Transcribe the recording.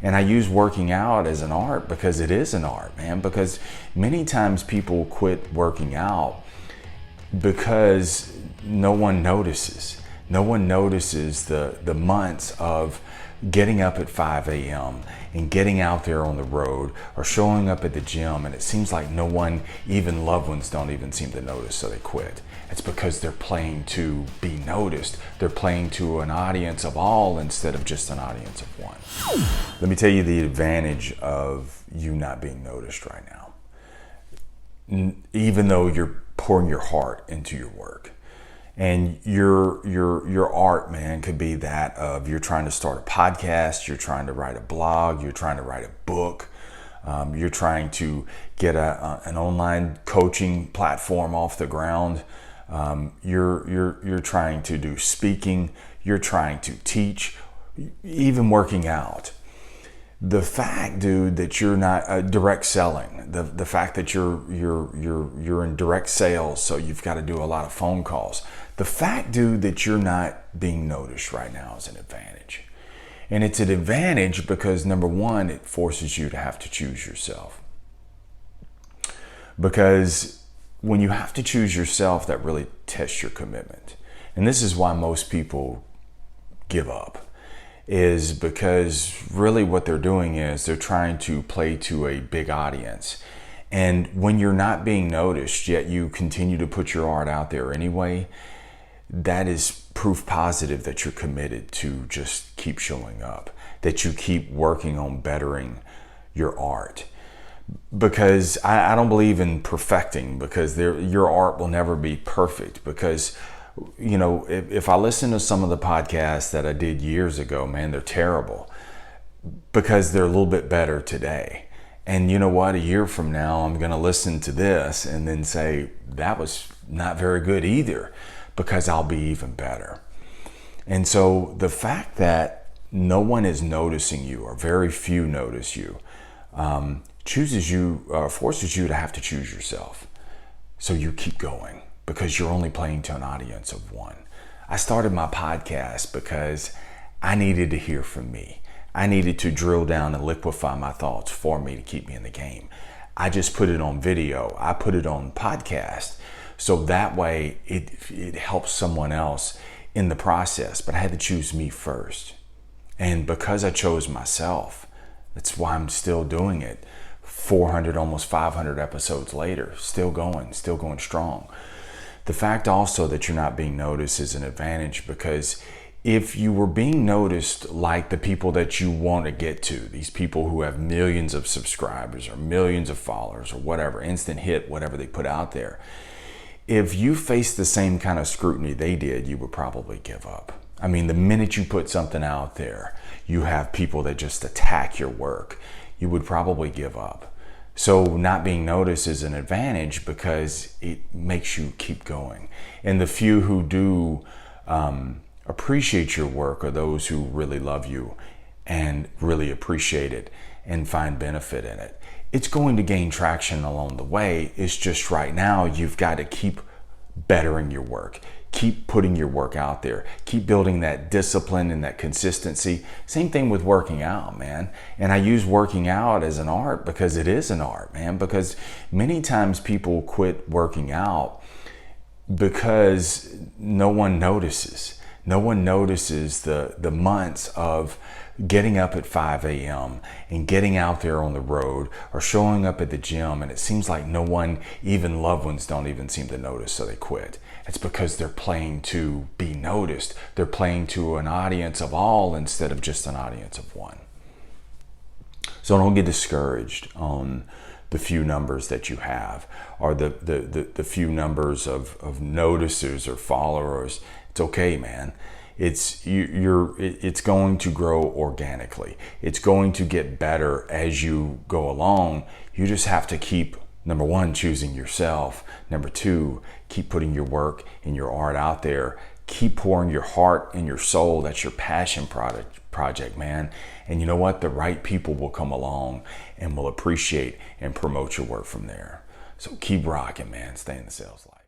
And I use working out as an art because it is an art, man. Because many times people quit working out because no one notices. No one notices the months of getting up at 5 a.m. and getting out there on the road or showing up at the gym, and it seems like no one, even loved ones, don't even seem to notice, so they quit. It's because they're playing to be noticed. They're playing to an audience of all instead of just an audience of one. Let me tell you the advantage of you not being noticed right now. Even though you're pouring your heart into your work. And your art, man, could be that of you're trying to start a podcast, you're trying to write a blog, you're trying to write a book, you're trying to get an online coaching platform off the ground, you're trying to do speaking, you're trying to teach, even working out. The fact, dude, that you're not direct selling, the fact that you're in direct sales, so you've got to do a lot of phone calls. The fact, dude, that you're not being noticed right now is an advantage. And it's an advantage because, number one, it forces you to have to choose yourself. Because when you have to choose yourself, that really tests your commitment. And this is why most people give up, is because really what they're doing is they're trying to play to a big audience. And when you're not being noticed, yet you continue to put your art out there anyway, that is proof positive that you're committed to just keep showing up, that you keep working on bettering your art. Because I don't believe in perfecting, because your art will never be perfect. Because, you know, if I listen to some of the podcasts that I did years ago, man, they're terrible because they're a little bit better today. And you know what? A year from now, I'm going to listen to this and then say, that was not very good either, because I'll be even better. And so the fact that no one is noticing you, or very few notice you, forces you to have to choose yourself. So you keep going because you're only playing to an audience of one. I started my podcast because I needed to hear from me. I needed to drill down and liquefy my thoughts for me to keep me in the game. I just put it on video. I put it on podcast. So that way it helps someone else in the process. But I had to choose me first. And because I chose myself, that's why I'm still doing it. 400, almost 500 episodes later, still going strong. The fact also that you're not being noticed is an advantage, because if you were being noticed like the people that you want to get to, these people who have millions of subscribers or millions of followers or whatever, instant hit, whatever they put out there, if you faced the same kind of scrutiny they did, you would probably give up. I mean, the minute you put something out there, you have people that just attack your work, you would probably give up. So not being noticed is an advantage because it makes you keep going. And the few who do appreciate your work are those who really love you and really appreciate it and find benefit in it. It's going to gain traction along the way. It's just right now you've got to keep bettering your work. Keep putting your work out there. Keep building that discipline and that consistency. Same thing with working out, man. And I use working out as an art because it is an art, man. Because many times people quit working out because no one notices. No one notices the months of getting up at 5 a.m. and getting out there on the road or showing up at the gym, and it seems like no one, even loved ones, don't even seem to notice, so they quit. It's because they're playing to be noticed. They're playing to an audience of all instead of just an audience of one. So don't get discouraged on the few numbers that you have, or the few numbers of noticers or followers. It's okay, man. It's going to grow organically. It's going to get better as you go along. You just have to keep, number one, choosing yourself. Number two, keep putting your work and your art out there. Keep pouring your heart and your soul. That's your passion project, man. And you know what? The right people will come along and will appreciate and promote your work from there. So keep rocking, man. Stay in the sales life.